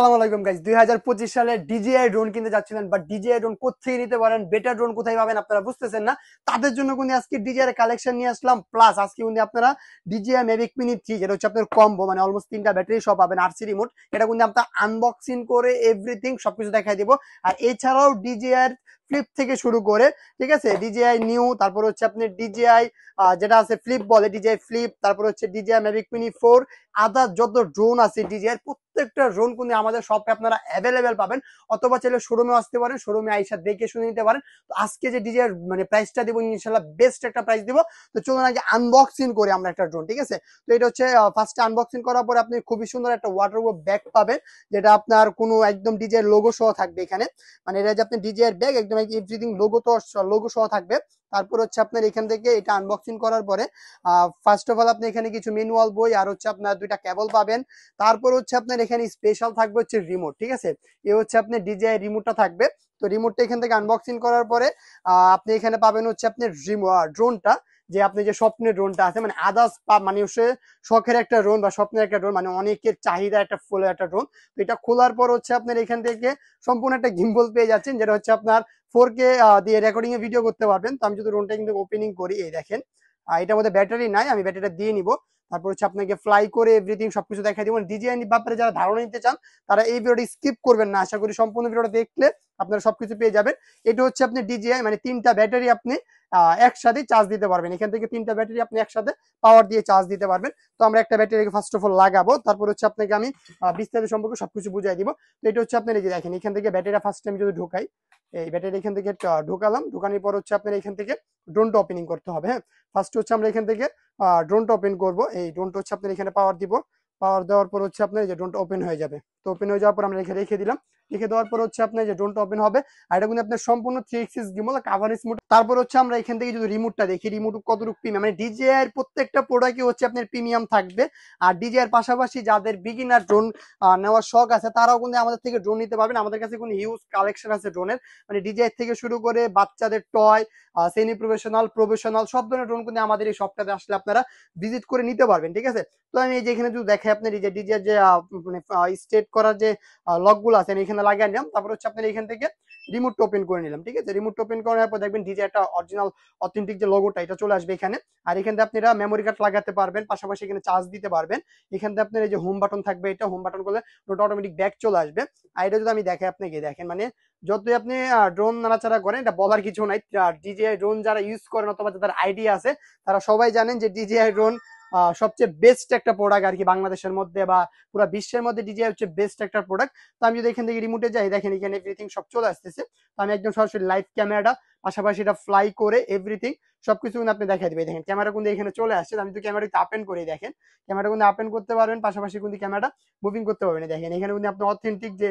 আসসালামু আলাইকুম গাইস 2025 সালে ডিজিআই ড্রোন কিনতে যাচ্ছিলেন বাট ডিজিআই ড্রোন কোথায় নিতে পারেন, বেটার ড্রোন কোথায় পাবেন আপনারা বুঝতেছেন না। তাদের জন্য কিন্তু আজকে ডিজিআই এর কালেকশন নিয়ে আসলাম। প্লাস আজকে কিন্তু আপনারা ডিজিআই মেভিক মিনি 3 যেটা হচ্ছে আপনার কম্বো, মানে অলমোস্ট 3টা ব্যাটারি সহ পাবেন, আরসি রিমোট। এটা কিন্তু আপনারা আনবক্সিং করে এভরিথিং সবকিছু দেখাই দিব। আর এছাড়াও ডিজিআই এর ফ্লিপ থেকে শুরু করে, ঠিক আছে, ডিজিআই নিউ, তারপর হচ্ছে আপনি ডিজিআই যেটা আছে ফ্লিপ বলে, ডিজিআই ফ্লিপ, তারপর হচ্ছে ডিজিআই মেভিক মিনি 4, আদার যত ড্রোন আছে ডিজিআই প্রত্যেকটা ড্রোন কিন্তু আমাদের শপে আপনারা অ্যাভেলেবেল পাবেন। অথবা চাইলে শোরুমে আসতে পারেন, শোরুমে আইসা দেখে শুনে নিতে পারেন। তো আজকে যে ডিজিআই মানে প্রাইসটা দিব ইনশাআল্লাহ বেস্ট একটা প্রাইস দিব। তো চলুন আগে আনবক্সিং করি আমরা একটা ড্রোন, ঠিক আছে। তো এটা হচ্ছে ফার্স্টে আনবক্সিং করার পরে আপনি খুবই সুন্দর একটা ওয়াটারপ্রুফ ব্যাগ পাবেন, যেটা আপনার কোনো একদম ডিজিআই লোগো সহ থাকবে এখানে। মানে এটা যে আপনি ডিজিআই ব্যাগ একদম এভরিথিং লোগো তো লোগো সহ থাকবে। তারপর হচ্ছে আপনার এখান থেকে এটা আনবক্সিং করার পরে ফার্স্ট অফ অল আপনি এখানে কিছু ম্যানুয়াল বই আর হচ্ছে আপনার দুইটা কেবল পাবেন। তারপর হচ্ছে আপনার এখানে স্পেশাল থাকবে হচ্ছে রিমোট, ঠিক আছে। এ হচ্ছে আপনার ডিজিআই রিমোটটা থাকবে। তো রিমোটটা এখান থেকে আনবক্সিং করার পরে আপনি এখানে পাবেন হচ্ছে আপনার ড্রোনটা, যে আপনি যে স্বপ্নের ড্রোনটা আছে, মানে আদার্স মানে হচ্ছে শখের একটা ড্রোন বা স্বপ্নের একটা ড্রোন, মানে অনেকের চাহিদা একটা ফুল একটা ড্রোন। তো এটা খোলার পর হচ্ছে আপনার এখান থেকে সম্পূর্ণ একটা গিম্বল পেয়ে যাচ্ছেন, যেটা হচ্ছে আপনার 4K দিয়ে রেকর্ডিং এ ভিডিও করতে পারবেন। তো আমি যদি ড্রোনটা কিন্তু ওপেনিং করি, এই দেখেন এটার মধ্যে ব্যাটারি নাই, আমি ব্যাটারিটা দিয়ে নিব। তারপর হচ্ছে আপনাকে ফ্লাই করে এভরিথিং সবকিছু দেখাই দিব। ডিজিআই ব্যাপারে যারা ধারণা নিতে চান তারা এই ভিডিওটি স্কিপ করবেন না, আশা করি সম্পূর্ণ ভিডিওটা দেখলে আপনারা সবকিছু পেয়ে যাবেন। এটা হচ্ছে আপনি ডিজিআই মানে 3টা ব্যাটারি আপনি একসাথে চার্জ দিতে পারবেন। এখান থেকে 3টা ব্যাটারি আপনি একসাথে পাওয়ার দিয়ে চার্জ দিতে পারবেন। তো আমরা একটা ব্যাটারি ফার্স্ট অফ অল লাগাবো, তারপর হচ্ছে আপনাকে আমি বিস্তারিত সম্পর্কে সবকিছু বুঝাই দিব। তো এটা হচ্ছে আপনার এই যে দেখেন, এখান থেকে ব্যাটারিটা ফার্স্ট টাইম যদি ঢোকাই, এই ব্যাটারি এখান থেকে ঢোকালাম, ঢোকানোর পর হচ্ছে আপনার এখান থেকে ড্রোনটা ওপেনিং করতে হবে। হ্যাঁ, ফার্স্ট হচ্ছে আমরা এখান থেকে ড্রোনটা ওপেন করবো। এই ড্রোনটা হচ্ছে আপনার এখানে পাওয়ার দিব, পাওয়ার দেওয়ার পর হচ্ছে আপনার এই যে ড্রোনটা ওপেন হয়ে যাবে। তো ওপেন হয়ে যাওয়ার পর আমরা এখানে রেখে দিলাম। রেখে দেওয়ার পর হচ্ছে আপনার যে ড্রোনটা ওপেন হবে, আর এটা কিন্তু আপনার সম্পূর্ণ 3 এক্সিস গিম্বল কাভারেজ মোড। তারপর হচ্ছে আমরা এখান থেকে যদি রিমোটটা দেখি, রিমোট কতটুকু প্রিমিয়াম, মানে ডিজিআই এর প্রত্যেকটা প্রোডাক্টই হচ্ছে আপনার প্রিমিয়াম থাকবে। আর ডিজিআই এর পাশাপাশি যাদের বিগিনার ড্রোন নেওয়ার শখ আছে তারাও কিন্তু আমাদের থেকে ড্রোন নিতে পারবেন। আমাদের কাছে কোনো হিউজ কালেকশন আছে ড্রোনের, মানে ডিজিআই থেকে শুরু করে বাচ্চাদের টয়, সেমি প্রফেশনাল, প্রফেশনাল সব ধরনের ড্রোন কিন্তু আমাদের এই শপটাতে আসলে আপনারা ভিজিট করে নিতে পারবেন, ঠিক আছে। তো আমি এই যে এখানে যদি দেখে আপনার এই যে ডিজিআই যে মানে স্টেট করার যে লক গুলো আছে আমি এখানে লাগিয়ে নিলাম। তারপর হচ্ছে আপনার এখান থেকে রিমোট ওপেন করে নিলাম, ঠিক আছে। রিমোট ওপেন করার পর দেখবেন ডিজিআই একটা অরিজিনাল অথেন্টিক যে লোগোটা এটা চলে আসবে এখানে। আর এখান থেকে আপনারা মেমোরি কার্ড লাগাতে পারবেন, পাশাপাশি এখানে চার্জ দিতে পারবেন। এখান থেকে আপনার এই যে হোম বাটন থাকবে, এটা হোম বাটন করলে ওটা অটোমেটিক ব্যাক চলে আসবে। আর এটা যদি আমি দেখে আপনাকে দেখেন, মানে যতই আপনি ড্রোন নাড়াচাড়া করেন এটা বলার কিছু নাই। ডিজিআই ড্রোন যারা ইউজ করেন অথবা যাদের আইডিয়া আছে তারা সবাই জানেন যে ডিজিআই ড্রোন সবচেয়ে বেস্ট একটা প্রোডাক্ট আর কি বাংলাদেশের মধ্যে বা পুরো বিশ্বের মধ্যে ডিজিআই হচ্ছে বেস্ট একটা প্রোডাক্ট। তো আমি যদি এখান থেকে রিমোটে যাই, দেখেন এখানে এভরিথিং সব চলে আসতেছে। তো আমি একদম সরাসরি লাইভ ক্যামেরাটা পাশাপাশি এটা ফ্লাই করে এভরিথিং সবকিছু কিন্তু আপনি দেখাই দিবে। দেখেন ক্যামেরা কিন্তু এখানে চলে আসছে। আমি যদি ক্যামেরাটা আপেন করে দেখেন, ক্যামেরা কিন্তু আপেন করতে পারবেন, পাশাপাশি কিন্তু ক্যামেরাটা মুভিং করতে পারবেন। দেখেন এখানে কিন্তু আপনি অথেন্টিক যে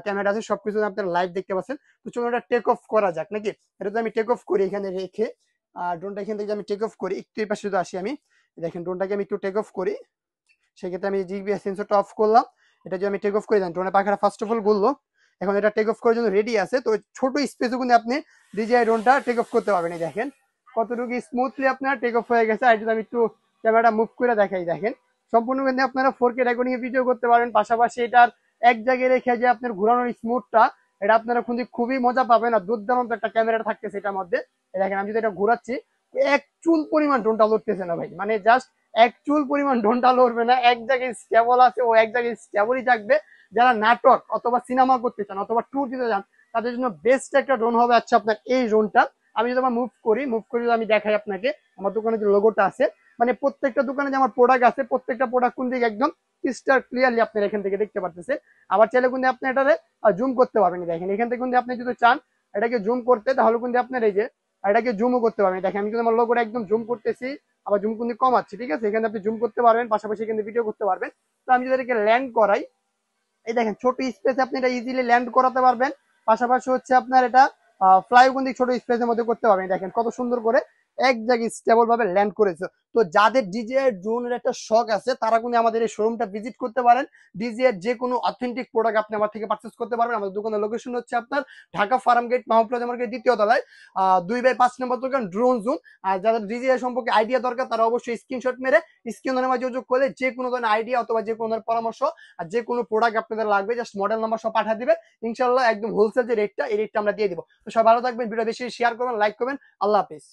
ক্যামেরা আছে সবকিছু আপনার লাইভ দেখতে পাচ্ছেন। তো চলুন এটা টেক অফ করা যাক নাকি। এটা তো আমি টেক অফ করি এখানে রেখে, ড্রোনটা এখান থেকে আমি টেক অফ করি, একটু এই পাশে যদি আসি আমি, দেখেন ড্রোনটাকে আমি একটু টেক অফ করি। সেক্ষেত্রে আমি জিপিএস সেন্সরটা অফ করলাম। এটা যদি আমি টেক অফ করে দেন, ড্রোনের পাখাটা ফার্স্ট অফ অল বললো এখন এটা টেক অফ করার জন্য রেডি আছে। তো ছোট স্পেসে কিন্তু আপনি ডিজিআই ড্রোনটা টেক অফ করতে পারবেন। এই দেখেন কতটুকু স্মুথলি আপনার টেক অফ হয়ে গেছে। আর যদি আমি একটু ক্যামেরাটা মুভ করে দেখাই, দেখেন সম্পূর্ণ কিন্তু আপনারা 4K রেকর্ডিং এ ভিডিও করতে পারবেন। পাশাপাশি এটার এক জায়গায় রেখে যে আপনার ঘোরানোর স্মুথটা, এটা আপনারা কিন্তু খুবই মজা পাবেন। আর দুর্দান্ত একটা ক্যামেরা থাকতেছে এটার মধ্যে। দেখেন আমি যদি এটা ঘোরাচ্ছি, এক চুল পরিমাণ ড্রোনটা লড়তেছে না ভাই, মানে জাস্ট এক চুল পরিমাণ ড্রোনটা লড়বে না। এক জায়গায় স্টেবল আছে, ও এক জায়গায় স্টেবলই থাকবে। যারা নাটক অথবা সিনেমা করতে চান অথবা ট্যুর দিতে চান তাদের জন্য বেস্ট একটা ড্রোন হবে আচ্ছা আপনার এই ড্রোনটা। আমি যদি মুভ করি, মুভ করে যদি আমি দেখাই আপনাকে আমার দোকানে যে লোগোটা আছে, মানে প্রত্যেকটা দোকানে যে আমার প্রোডাক্ট আছে প্রত্যেকটা প্রোডাক্ট কোন দিকে একদম ক্রিস্টাল ক্লিয়ারলি আপনারা এখান থেকে দেখতে পারতেছেন। আবার চাইলে কিন্তু আপনি এটারে জুম করতে পারবেন। দেখেন এখান থেকে কিন্তু আপনি যদি চান এটাকে জুম করতে, তাহলে কিন্তু আপনার এই যে এটাকে জুমও করতে পারবেন। দেখেন আমি কিন্তু আমার লোগোটা একদম জুম করতেছি, আবার জুম কিন্তু কমাচ্ছি, ঠিক আছে। এখানে আপনি জুম করতে পারবেন, পাশাপাশি এখানে ভিডিও করতে পারবেন। তো আমি যদি এটাকে ল্যান্ড করাই, এই দেখেন ছোট স্পেসে আপনি এটা ইজিলি ল্যান্ড করাতে পারবেন। পাশাপাশি হচ্ছে আপনার এটা ফ্লাই কিন্তু ছোট স্পেসের মধ্যে করতে পারবেন। দেখেন কত সুন্দর করে এক জায়গায় স্টেবল ভাবে ল্যান্ড করেছে। তো যাদের ডিজিআই ড্রোনের একটা শখ আছে তারা কিন্তু আমাদের এই শোরুমটা ভিজিট করতে পারেন। ডিজিআই যে কোনো অথেন্টিক প্রোডাক্ট আপনি আমার থেকে পারচেস করতে পারবেন। আমাদের দোকানের লোকেশন হচ্ছে আপনার Dhaka farm gate Mahmud plaza market 2য় তলায় 2/5 নম্বর দোকান ড্রোন জোন। আর যাদের ডিজিআই সম্পর্কে আইডিয়া দরকার তারা অবশ্যই স্ক্রিনশট মেরে স্ক্রিনের মাঝে যোগাযোগ করলে যে কোনো ধরনের আইডিয়া অথবা যে কোনো ধরনের পরামর্শ আর যে কোনো প্রোডাক্ট আপনাদের লাগবে জাস্ট মডেল নাম্বার সব পাঠিয়ে দিবে, ইনশাল্লাহ একদম হোলসেল যে রেটটা এই রেটটা আমরা দিয়ে দিব। তো সবাই ভালো থাকবেন, ভিডিও বেশি শেয়ার করবেন, লাইক করবেন। আল্লাহ হাফিজ।